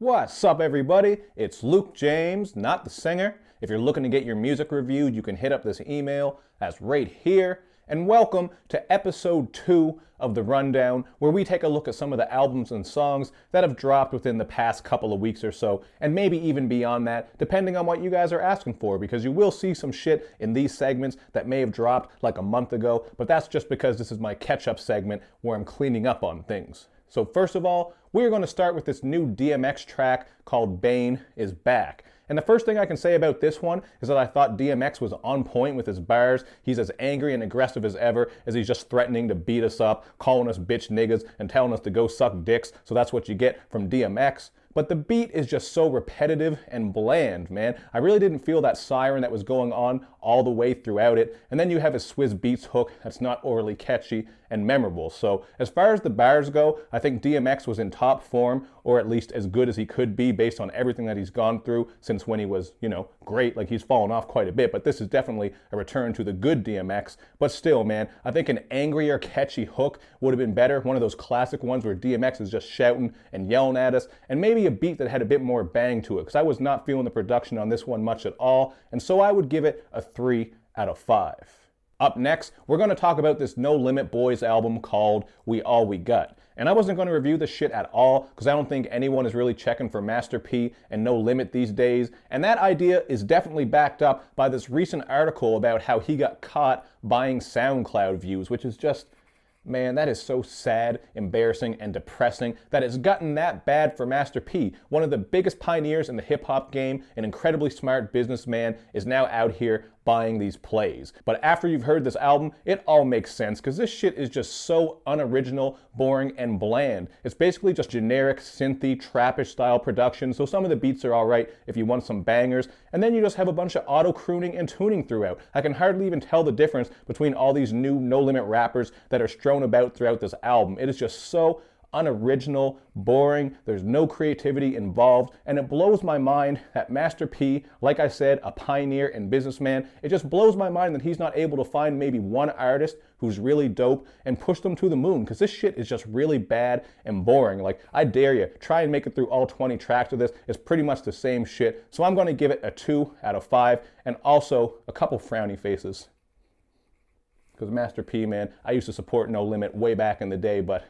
What's up, everybody? It's Luke James, not the singer. If you're looking to get your music reviewed, you can hit up this email that's right here. And welcome to episode 2 of The Rundown, where we take a look at some of the albums and songs that have dropped within the past couple of weeks or so, and maybe even beyond that, depending on what you guys are asking for, because you will see some shit in these segments that may have dropped like a month ago, but that's just because this is my catch-up segment where I'm cleaning up on things. So first of all, we're going to start with this new DMX track called Bain Iz Back. And the first thing I can say about this one is that I thought DMX was on point with his bars. He's as angry and aggressive as ever, as he's just threatening to beat us up, calling us bitch niggas, and telling us to go suck dicks. So that's what you get from DMX. But the beat is just so repetitive and bland, man. I really didn't feel that siren that was going on all the way throughout it. And then you have his Swizz Beatz hook that's not overly catchy and memorable. So as far as the bars go, I think DMX was in top form, or at least as good as he could be based on everything that he's gone through since when he was, great. Like, he's fallen off quite a bit, but this is definitely a return to the good DMX. But still, man, I think an angrier, catchy hook would have been better. One of those classic ones where DMX is just shouting and yelling at us, and maybe a beat that had a bit more bang to it, because I was not feeling the production on this one much at all, and so I would give it a 3 out of 5. Up next, we're going to talk about this No Limit Boys album called We All We Got. And I wasn't going to review this shit at all, because I don't think anyone is really checking for Master P and No Limit these days. And that idea is definitely backed up by this recent article about how he got caught buying SoundCloud views, which is just, man, that is so sad, embarrassing, and depressing that it's gotten that bad for Master P. One of the biggest pioneers in the hip-hop game, an incredibly smart businessman, is now out here buying these plays. But after you've heard this album, it all makes sense, because this shit is just so unoriginal, boring, and bland. It's basically just generic, synthy, trappish style production, so some of the beats are alright if you want some bangers, and then you just have a bunch of auto-crooning and tuning throughout. I can hardly even tell the difference between all these new No Limit rappers that are strewn about throughout this album. It is just so unoriginal, boring, there's no creativity involved, and it blows my mind that Master P, like I said, a pioneer and businessman, it just blows my mind that he's not able to find maybe one artist who's really dope and push them to the moon, because this shit is just really bad and boring. Like, I dare you, try and make it through all 20 tracks of this. It's pretty much the same shit, so I'm going to give it a 2 out of 5, and also a couple frowny faces. Because Master P, man, I used to support No Limit way back in the day, but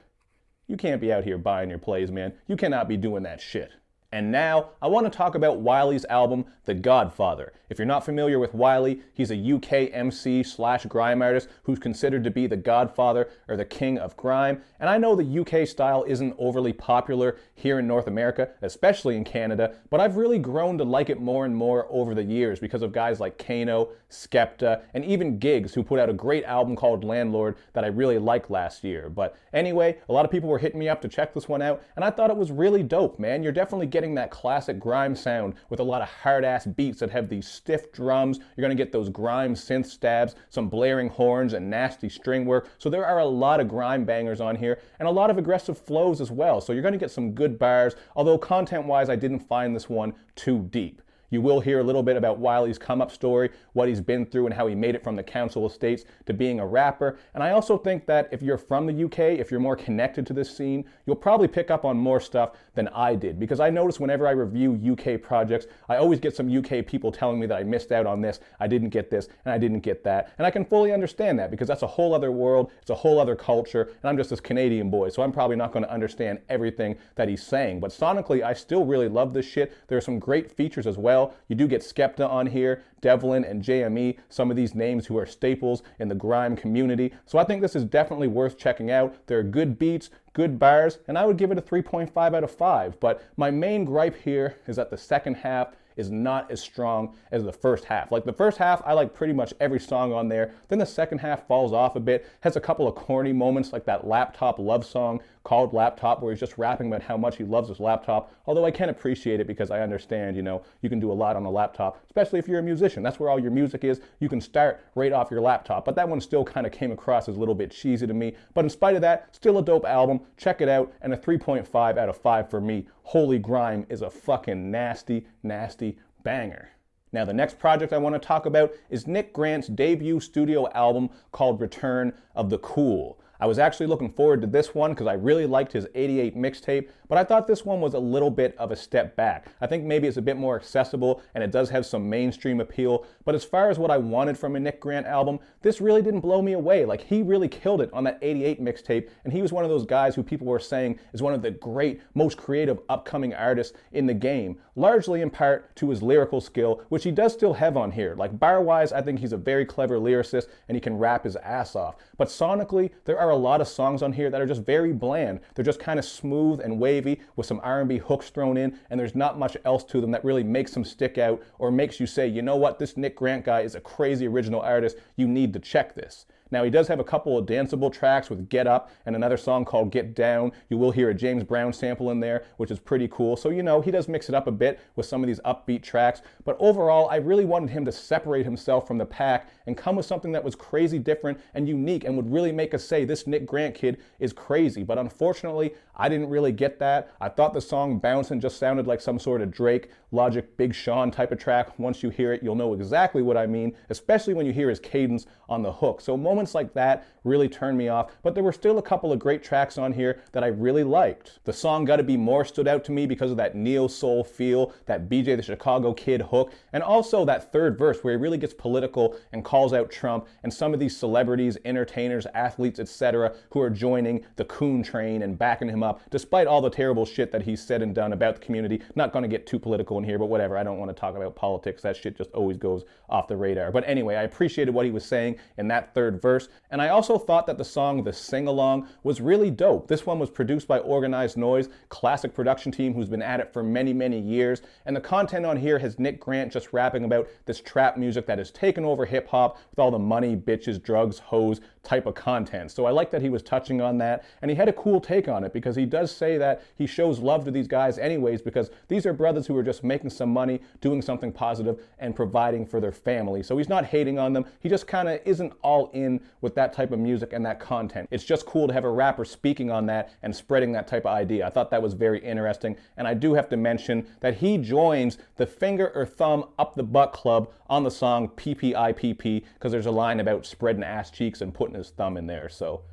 you can't be out here buying your plays, man. You cannot be doing that shit. And now, I want to talk about Wiley's album, The Godfather. If you're not familiar with Wiley, he's a UK MC / grime artist who's considered to be the godfather or the king of grime. And I know the UK style isn't overly popular here in North America, especially in Canada, but I've really grown to like it more and more over the years because of guys like Kano, Skepta, and even Giggs, who put out a great album called Landlord that I really liked last year. But anyway, a lot of people were hitting me up to check this one out, and I thought it was really dope, man. You're definitely getting that classic grime sound with a lot of hard-ass beats that have these stiff drums. You're going to get those grime synth stabs, some blaring horns, and nasty string work. So there are a lot of grime bangers on here, and a lot of aggressive flows as well. So you're going to get some good bars, although content-wise, I didn't find this one too deep. You will hear a little bit about Wiley's come-up story, what he's been through, and how he made it from the Council Estates to being a rapper. And I also think that if you're from the UK, if you're more connected to this scene, you'll probably pick up on more stuff than I did. Because I notice whenever I review UK projects, I always get some UK people telling me that I missed out on this, I didn't get this, and I didn't get that. And I can fully understand that, because that's a whole other world, it's a whole other culture, and I'm just this Canadian boy, so I'm probably not going to understand everything that he's saying. But sonically, I still really love this shit. There are some great features as well. You do get Skepta on here, Devlin, and JME, some of these names who are staples in the grime community. So I think this is definitely worth checking out. There are good beats, good bars, and I would give it a 3.5 out of 5. But my main gripe here is that the second half is not as strong as the first half. Like, the first half, I like pretty much every song on there. Then the second half falls off a bit, has a couple of corny moments like that laptop love song called Laptop, where he's just rapping about how much he loves his laptop. Although I can appreciate it, because I understand, you can do a lot on a laptop, especially if you're a musician. That's where all your music is. You can start right off your laptop. But that one still kind of came across as a little bit cheesy to me. But in spite of that, still a dope album. Check it out, and a 3.5 out of 5 for me. Holy Grime is a fucking nasty, nasty banger. Now, the next project I want to talk about is Nick Grant's debut studio album called Return of the Cool. I was actually looking forward to this one because I really liked his 88 mixtape, but I thought this one was a little bit of a step back. I think maybe it's a bit more accessible and it does have some mainstream appeal, but as far as what I wanted from a Nick Grant album, this really didn't blow me away. Like, he really killed it on that 88 mixtape, and he was one of those guys who people were saying is one of the great, most creative upcoming artists in the game, largely in part to his lyrical skill, which he does still have on here. Like, bar-wise, I think he's a very clever lyricist and he can rap his ass off. But sonically, there are a lot of songs on here that are just very bland. They're just kind of smooth and wavy with some R&B hooks thrown in, and there's not much else to them that really makes them stick out or makes you say, you know what, this Nick Grant guy is a crazy original artist. You need to check this. Now, he does have a couple of danceable tracks with Get Up and another song called Get Down. You will hear a James Brown sample in there, which is pretty cool. So, you know, he does mix it up a bit with some of these upbeat tracks. But overall, I really wanted him to separate himself from the pack and come with something that was crazy different and unique and would really make us say, this Nick Grant kid is crazy. But unfortunately, I didn't really get that. I thought the song Bouncin' just sounded like some sort of Drake, Logic, Big Sean type of track. Once you hear it, you'll know exactly what I mean, especially when you hear his cadence on the hook. So moments like that really turned me off, but there were still a couple of great tracks on here that I really liked. The song Gotta Be More stood out to me because of that neo-soul feel, that BJ the Chicago Kid hook, and also that third verse where he really gets political and calls out Trump and some of these celebrities, entertainers, athletes, etc., who are joining the coon train and backing him up, despite all the terrible shit that he's said and done about the community. Not going to get too political in here, but whatever. I don't want to talk about politics. That shit just always goes off the radar. But anyway, I appreciated what he was saying in that third verse, and I also thought that the song The Sing-Along was really dope. This one was produced by Organized Noise, classic production team who's been at it for many, many years, and the content on here has Nick Grant just rapping about this trap music that has taken over hip-hop with all the money, bitches, drugs, hoes type of content. So I like that he was touching on that, and he had a cool take on it because he does say that he shows love to these guys anyways because these are brothers who are just making some money, doing something positive, and providing for their family. So he's not hating on them. He just kind of isn't all in with that type of music and that content. It's just cool to have a rapper speaking on that and spreading that type of idea. I thought that was very interesting, and I do have to mention that he joins the Finger or Thumb Up the Butt Club on the song PPIPP because there's a line about spreading ass cheeks and putting his thumb in there. So,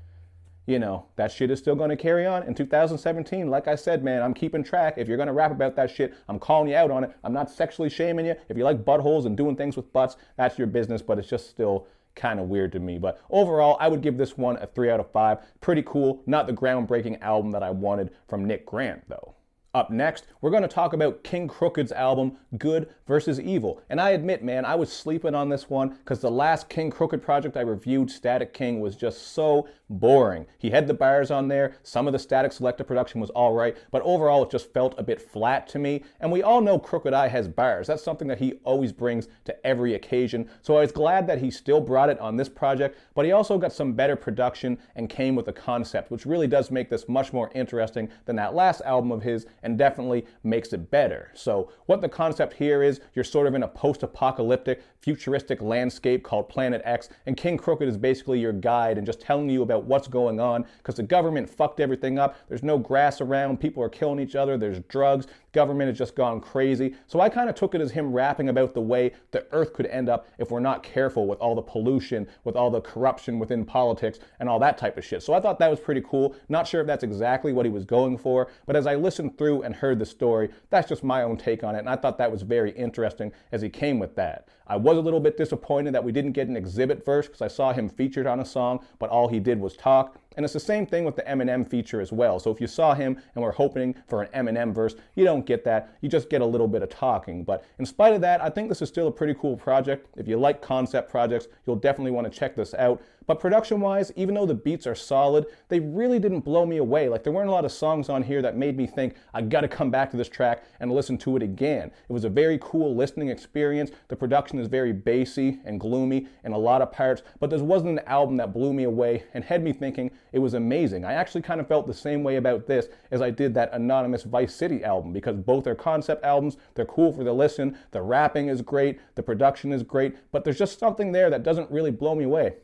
you know, that shit is still going to carry on in 2017. Like I said, man, I'm keeping track. If you're going to rap about that shit, I'm calling you out on it. I'm not sexually shaming you. If you like buttholes and doing things with butts, that's your business, but it's just still kind of weird to me. But overall, I would give this one a 3 out of 5. Pretty cool. Not the groundbreaking album that I wanted from Nick Grant, though. Up next, we're going to talk about King Crooked's album, Good vs. Evil. And I admit, man, I was sleeping on this one because the last King Crooked project I reviewed, Static King, was just so boring. He had the bars on there, some of the Static Selector production was all right, but overall it just felt a bit flat to me. And we all know Crooked I has bars. That's something that he always brings to every occasion. So I was glad that he still brought it on this project, but he also got some better production and came with a concept, which really does make this much more interesting than that last album of his, and definitely makes it better. So what the concept here is, you're sort of in a post-apocalyptic, futuristic landscape called Planet X, and King Crooked is basically your guide and just telling you about what's going on because the government fucked everything up. There's no grass around, people are killing each other, there's drugs, government has just gone crazy. So I kind of took it as him rapping about the way the earth could end up if we're not careful with all the pollution, with all the corruption within politics and all that type of shit. So I thought that was pretty cool. Not sure if that's exactly what he was going for, but as I listened through and heard the story, that's just my own take on it, and I thought that was very interesting as he came with that. I was a little bit disappointed that we didn't get an Exhibit verse because I saw him featured on a song, but all he did was talk. And it's the same thing with the Eminem feature as well. So if you saw him and were hoping for an Eminem verse, you don't get that. You just get a little bit of talking. But in spite of that, I think this is still a pretty cool project. If you like concept projects, you'll definitely want to check this out. But production-wise, even though the beats are solid, they really didn't blow me away. Like, there weren't a lot of songs on here that made me think, I gotta come back to this track and listen to it again. It was a very cool listening experience. The production is very bassy and gloomy in a lot of parts, but there wasn't an album that blew me away and had me thinking it was amazing. I actually kind of felt the same way about this as I did that Anonymous Vice City album, because both are concept albums, they're cool for the listen, the rapping is great, the production is great, but there's just something there that doesn't really blow me away.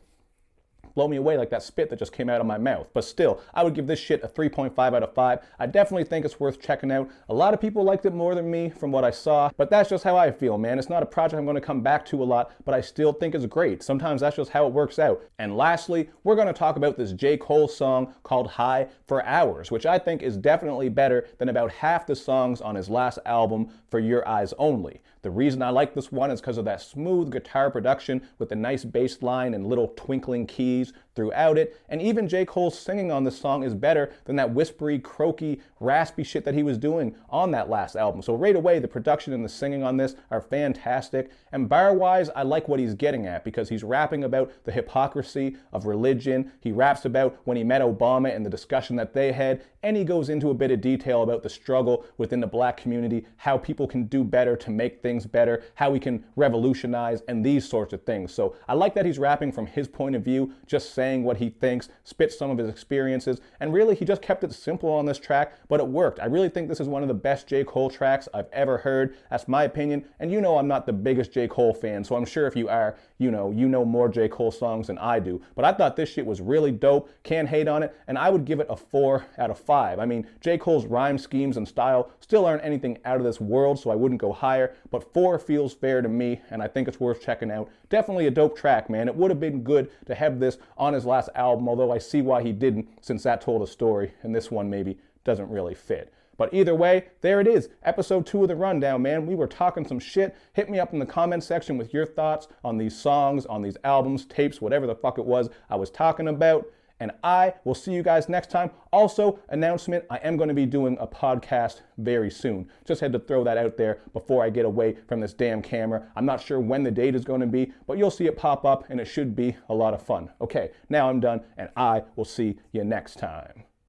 blow me away like that spit that just came out of my mouth. But still, I would give this shit a 3.5 out of 5. I definitely think it's worth checking out. A lot of people liked it more than me from what I saw, but that's just how I feel, man. It's not a project I'm going to come back to a lot, but I still think it's great. Sometimes that's just how it works out. And lastly, we're going to talk about this J. Cole song called High for Hours, which I think is definitely better than about half the songs on his last album, For Your Eyes Only. The reason I like this one is because of that smooth guitar production with the nice bass line and little twinkling keys throughout it. And even J. Cole's singing on this song is better than that whispery, croaky, raspy shit that he was doing on that last album. So right away, the production and the singing on this are fantastic. And bar-wise, I like what he's getting at because he's rapping about the hypocrisy of religion. He raps about when he met Obama and the discussion that they had. And he goes into a bit of detail about the struggle within the black community, how people can do better to make things better, how we can revolutionize, and these sorts of things. So I like that he's rapping from his point of view, just saying what he thinks, spits some of his experiences, and really he just kept it simple on this track, but it worked. I really think this is one of the best J. Cole tracks I've ever heard. That's my opinion, and you know I'm not the biggest J. Cole fan, so I'm sure if you are, you know more J. Cole songs than I do. But I thought this shit was really dope, can't hate on it, and I would give it a 4 out of 5. I mean, J. Cole's rhyme schemes and style still aren't anything out of this world, so I wouldn't go higher, but 4 feels fair to me, and I think it's worth checking out. Definitely a dope track, man. It would have been good to have this on his last album, although I see why he didn't, since that told a story, and this one maybe doesn't really fit. But either way, there it is. Episode 2 of The Rundown, man. We were talking some shit. Hit me up in the comment section with your thoughts on these songs, on these albums, tapes, whatever the fuck it was I was talking about. And I will see you guys next time. Also, announcement, I am going to be doing a podcast very soon. Just had to throw that out there before I get away from this damn camera. I'm not sure when the date is going to be, but you'll see it pop up and it should be a lot of fun. Okay, now I'm done and I will see you next time.